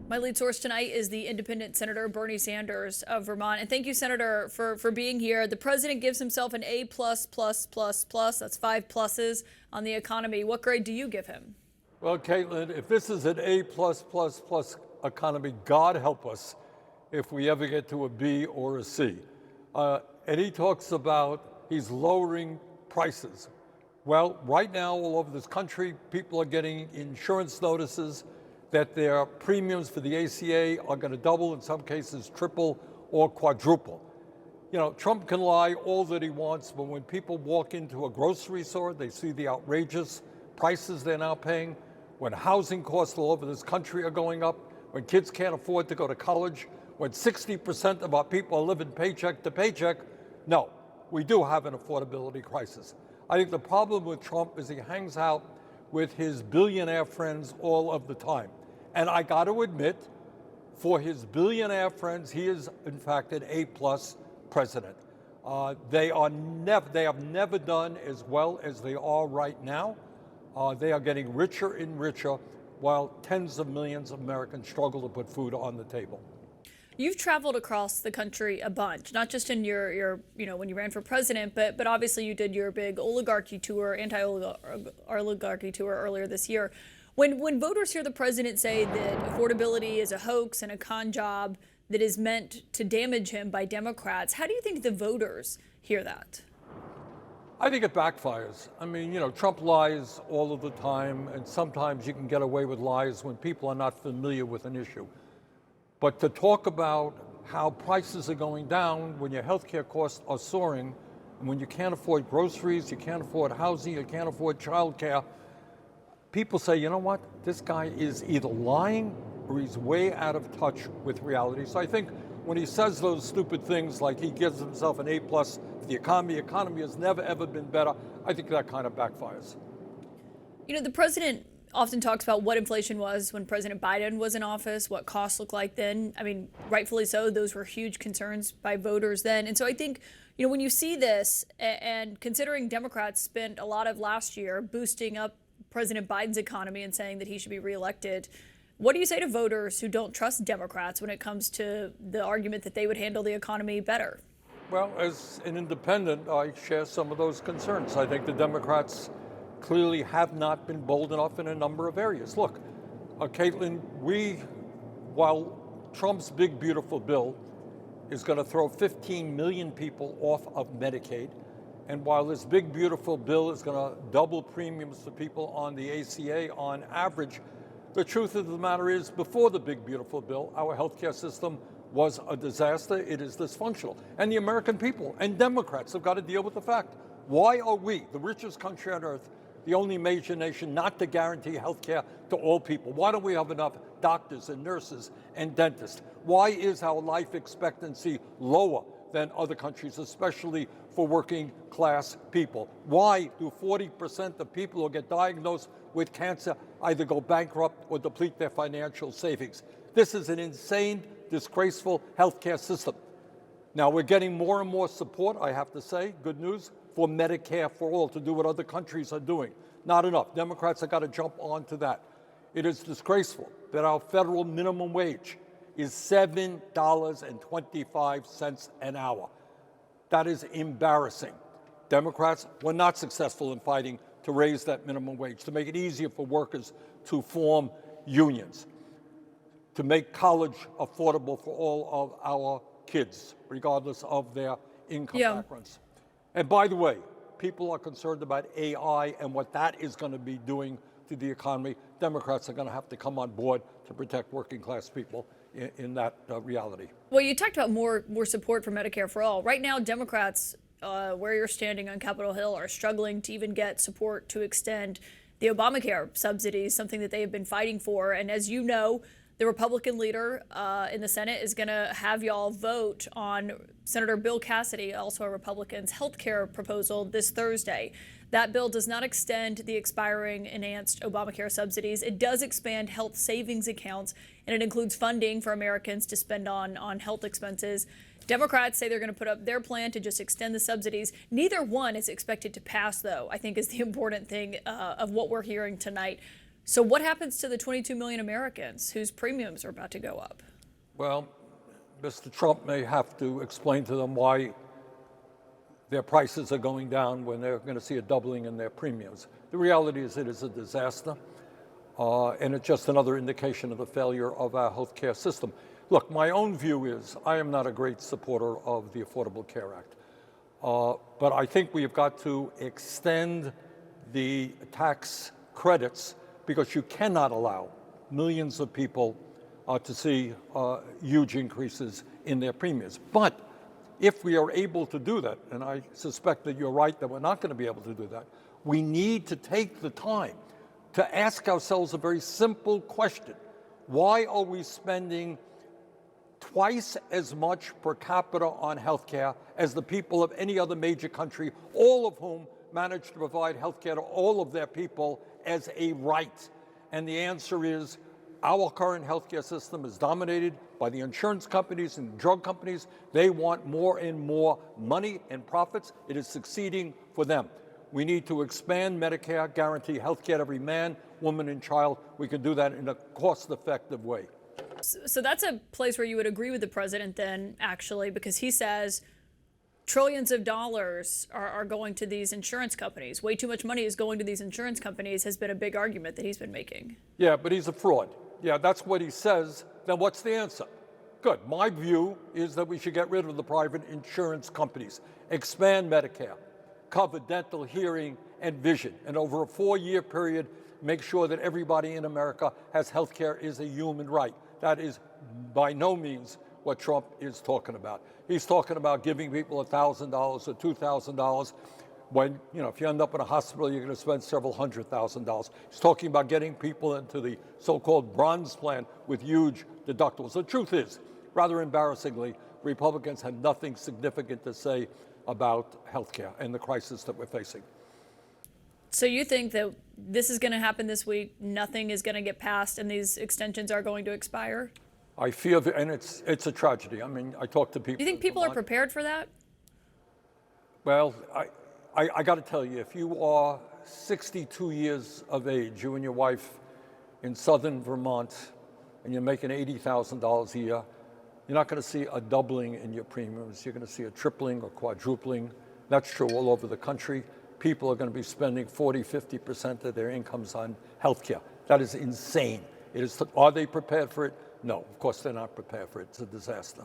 My lead source tonight is the independent Senator Bernie Sanders of Vermont. And thank you, Senator, for being here. The president gives himself an A plus plus plus plus. That's 5 pluses on the economy. What grade do you give him? Well, Caitlin, if this is an A plus plus plus economy, God help us if we ever get to a B or a C. And he talks about he's lowering prices. Well, right now, all over this country, people are getting insurance notices that their premiums for the ACA are going to double, in some cases triple or quadruple. You know, Trump can lie all that he wants, but when people walk into a grocery store, they see the outrageous prices they're now paying, when housing costs all over this country are going up, when kids can't afford to go to college, when 60% of our people are living paycheck to paycheck. No, we do have an affordability crisis. I think the problem with Trump is he hangs out with his billionaire friends all of the time. And I got to admit, for his billionaire friends, he is in fact an A-plus president. They have never done as well as they are right now. They are getting richer and richer while tens of millions of Americans struggle to put food on the table. You've traveled across the country a bunch, not just in your when you ran for president, but obviously you did your big oligarchy tour, anti-oligarchy tour earlier this year. When voters hear the president say that affordability is a hoax and a con job that is meant to damage him by Democrats, how do you think the voters hear that? I think it backfires. I mean, you know, Trump lies all of the time, and sometimes you can get away with lies when people are not familiar with an issue. But to talk about how prices are going down when your healthcare costs are soaring, and when you can't afford groceries, you can't afford housing, you can't afford childcare, people say, you know what, this guy is either lying or he's way out of touch with reality. So I think when he says those stupid things like he gives himself an A plus for the economy has never ever been better, I think that kind of backfires. You know, the president often talks about what inflation was when President Biden was in office, what costs looked like then. I mean, rightfully so, those were huge concerns by voters then. And so I think, you know, when you see this, and considering Democrats spent a lot of last year boosting up President Biden's economy and saying that he should be reelected, what do you say to voters who don't trust Democrats when it comes to the argument that they would handle the economy better? Well, as an independent, I share some of those concerns. I think the Democrats clearly have not been bold enough in a number of areas. Look, Caitlin, while Trump's big, beautiful bill is going to throw 15 million people off of Medicaid, and while this big, beautiful bill is going to double premiums for people on the ACA on average, the truth of the matter is, before the big, beautiful bill, our healthcare system was a disaster. It is dysfunctional. And the American people and Democrats have got to deal with the fact, why are we, the richest country on earth, the only major nation not to guarantee health care to all people? Why don't we have enough doctors and nurses and dentists? Why is our life expectancy lower than other countries, especially for working class people? Why do 40% of people who get diagnosed with cancer either go bankrupt or deplete their financial savings? This is an insane, disgraceful healthcare system. Now, we're getting more and more support, I have to say, good news, for Medicare for all, to do what other countries are doing. Not enough. Democrats have got to jump onto that. It is disgraceful that our federal minimum wage is $7.25 an hour. That is embarrassing. Democrats were not successful in fighting to raise that minimum wage, to make it easier for workers to form unions, to make college affordable for all of our kids, regardless of their income backgrounds. And by the way, people are concerned about AI and what that is going to be doing to the economy. Democrats are going to have to come on board to protect working class people in that reality. Well, you talked about more support for Medicare for all. Right now, Democrats, where you're standing on Capitol Hill, are struggling to even get support to extend the Obamacare subsidies, something that they have been fighting for. And as you know, the Republican leader in the Senate is going to have y'all vote on Senator Bill Cassidy, also a Republican's health care proposal, this Thursday. That bill does not extend the expiring enhanced Obamacare subsidies. It does expand health savings accounts, and it includes funding for Americans to spend on health expenses. Democrats say they're going to put up their plan to just extend the subsidies. Neither one is expected to pass, though, I think is the important thing of what we're hearing tonight. So what happens to the 22 million Americans whose premiums are about to go up? Well, Mr. Trump may have to explain to them why their prices are going down when they're going to see a doubling in their premiums. The reality is it is a disaster, and it's just another indication of the failure of our healthcare system. Look, my own view is I am not a great supporter of the Affordable Care Act, but I think we've got to extend the tax credits because you cannot allow millions of people to see huge increases in their premiums. But if we are able to do that, and I suspect that you're right that we're not going to be able to do that, we need to take the time to ask ourselves a very simple question. Why are we spending twice as much per capita on healthcare as the people of any other major country, all of whom manage to provide healthcare to all of their people as a right? And the answer is our current healthcare system is dominated by the insurance companies and drug companies. They want more and more money and profits. It is succeeding for them. We need to expand Medicare, guarantee health care to every man, woman, and child. We can do that in a cost-effective way. So that's a place where you would agree with the president then, actually, because he says trillions of dollars are going to these insurance companies. Way too much money is going to these insurance companies has been a big argument that he's been making. Yeah, but he's a fraud. Yeah, that's what he says. Then what's the answer? Good. My view is that we should get rid of the private insurance companies, expand Medicare, cover dental, hearing, and vision, and over a 4-year period, make sure that everybody in America has health care is a human right. That is by no means what Trump is talking about. He's talking about giving people $1,000 or $2,000 when, if you end up in a hospital, you're going to spend several $100,000. He's talking about getting people into the so-called bronze plan with huge deductibles. The truth is, rather embarrassingly, Republicans have nothing significant to say about health care and the crisis that we're facing. So you think that this is going to happen this week, nothing is going to get passed, and these extensions are going to expire? I fear, and it's a tragedy. I mean, I talk to people. Do you think people are prepared for that? Well, I got to tell you, if you are 62 years of age, you and your wife in southern Vermont, and you're making $80,000 a year, you're not going to see a doubling in your premiums. You're going to see a tripling or quadrupling. That's true all over the country. People are going to be spending 40, 50% of their incomes on health care. That is insane. Are they prepared for it? No, of course they're not prepared for it. It's a disaster.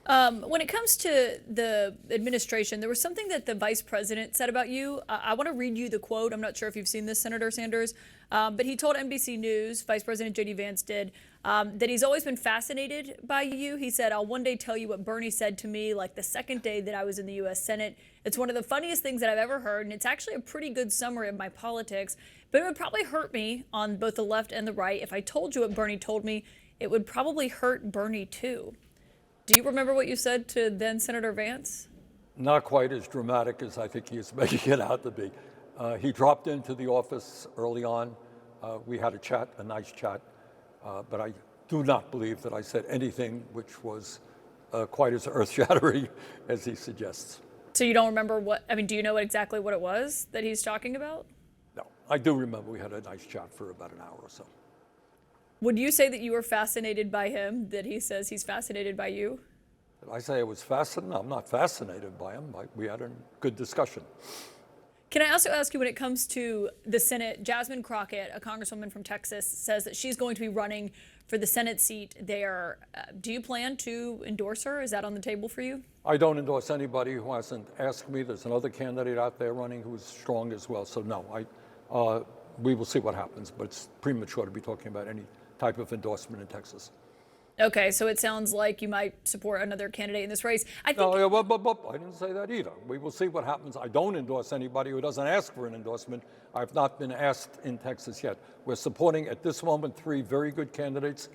When it comes to the administration, there was something that the vice president said about you. I want to read you the quote. I'm not sure if you've seen this, Senator Sanders, but he told NBC News, Vice President J.D. Vance did, that he's always been fascinated by you. He said, "I'll one day tell you what Bernie said to me, like the second day that I was in the U.S. Senate. It's one of the funniest things that I've ever heard, and it's actually a pretty good summary of my politics. But it would probably hurt me on both the left and the right. If I told you what Bernie told me, it would probably hurt Bernie too." Do you remember what you said to then Senator Vance? Not quite as dramatic as I think he's making it out to be. He dropped into the office early on. We had a chat, a nice chat, but I do not believe that I said anything which was quite as earth-shattering as he suggests. So you don't remember do you know exactly what it was that he's talking about? No, I do remember we had a nice chat for about an hour or so. Would you say that you were fascinated by him, that he says he's fascinated by you? Did I say I was fascinated? I'm not fascinated by him. We had a good discussion. Can I also ask you, when it comes to the Senate, Jasmine Crockett, a congresswoman from Texas, says that she's going to be running for the Senate seat there. Do you plan to endorse her? Is that on the table for you? I don't endorse anybody who hasn't asked me. There's another candidate out there running who's strong as well. So no, we will see what happens, but it's premature to be talking about any type of endorsement in Texas. Okay, so it sounds like you might support another candidate in this race. I didn't say that either. We will see what happens. I don't endorse anybody who doesn't ask for an endorsement. I've not been asked in Texas yet. We're supporting, at this moment, 3 very good candidates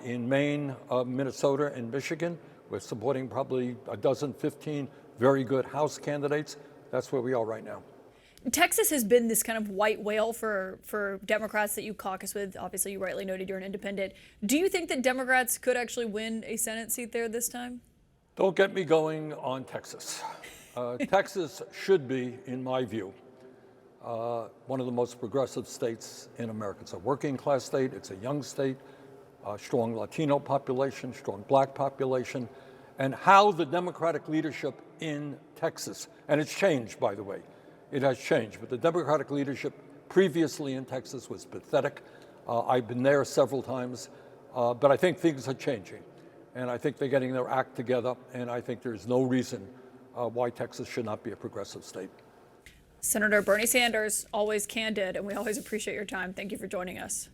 in Maine, Minnesota, and Michigan. We're supporting probably a dozen, 15 very good House candidates. That's where we are right now. Texas has been this kind of white whale for Democrats that you caucus with. Obviously, you rightly noted you're an independent. Do you think that Democrats could actually win a Senate seat there this time? Don't get me going on Texas. Texas should be, in my view, one of the most progressive states in America. It's a working class state, it's a young state, strong Latino population, strong black population, and how the Democratic leadership in Texas, and it's changed, by the way, it has changed, but the Democratic leadership previously in Texas was pathetic. I've been there several times, but I think things are changing, and I think they're getting their act together, and I think there's no reason why Texas should not be a progressive state. Senator Bernie Sanders, always candid, and we always appreciate your time. Thank you for joining us.